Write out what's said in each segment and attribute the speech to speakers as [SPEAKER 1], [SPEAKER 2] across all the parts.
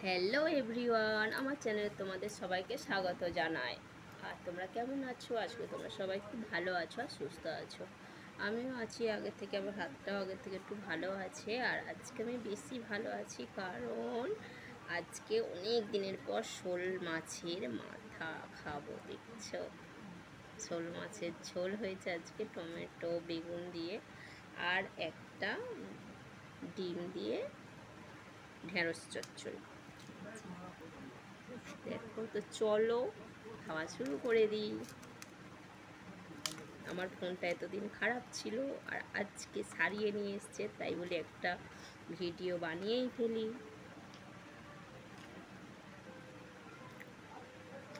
[SPEAKER 1] Hello everyone, আমার চ্যানেলে তোমাদের সবাইকে স্বাগত জানাই। আর তোমরা কেমন আছো? আজকে তোমরা সবাই খুব ভালো আছো আর সুস্থ আছো। আমিও আছি আগের থেকে, আমার হাতটাও আগের থেকে একটু ভালো আছে। আর আজকে আমি বেশি ভালো আছি কারণ আজকে অনেক দিনের পর শোল মাছের মাথা খাবো। দেখছো, শোল মাছের ঝোল হয়েছে আজকে টমেটো বেগুন দিয়ে, আর একটা ডিম দিয়ে ঢেঁড়স চচ্চড়ি। দেখো তো, চলো খাওয়া শুরু করে দিই। আমার ফোনটা এতদিন খারাপ ছিল আর আজকে সারিয়ে নিয়ে এসছে, তাই বলে একটা ভিডিও বানিয়েই ফেলি।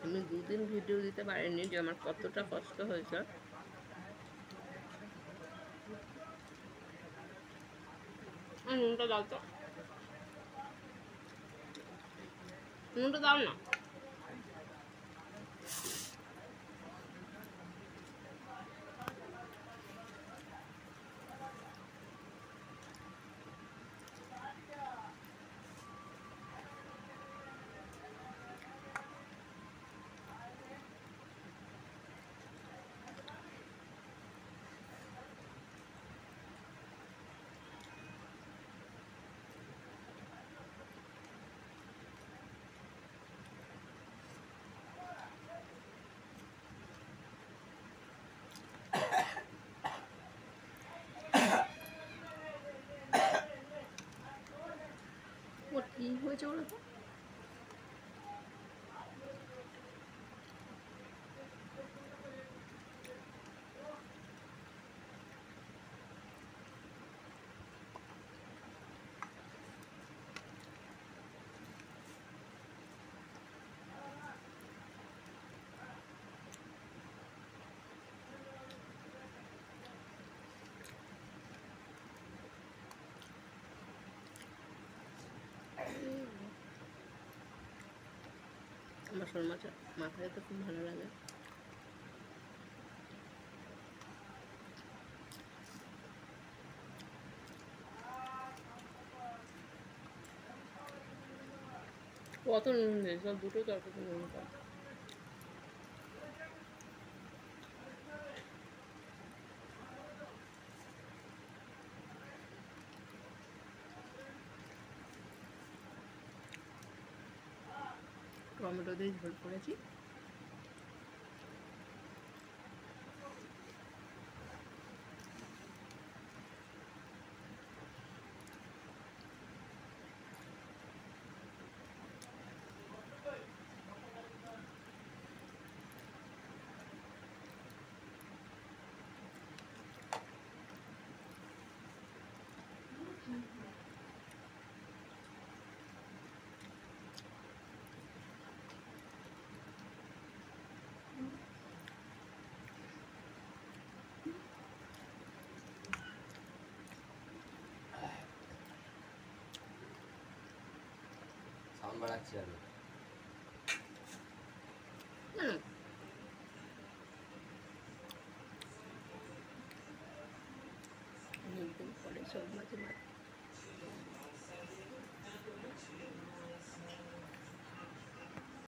[SPEAKER 1] আমি দুদিন ভিডিও দিতে পারিনি, যে আমার কতটা কষ্ট হয়েছে। নুনটা দাও তো, নুনটা দাও না। ওর কি হয়েছে বলো তো? আমার শোল মাছের মাথাটা তো খুব ভালো লাগে। কত নুন দিয়েছ? দুটো তরকারি নুন কম। টমেটো দিয়ে ঝোল করেছি।
[SPEAKER 2] সাউন্ড বাড়াচ্ছি আমি।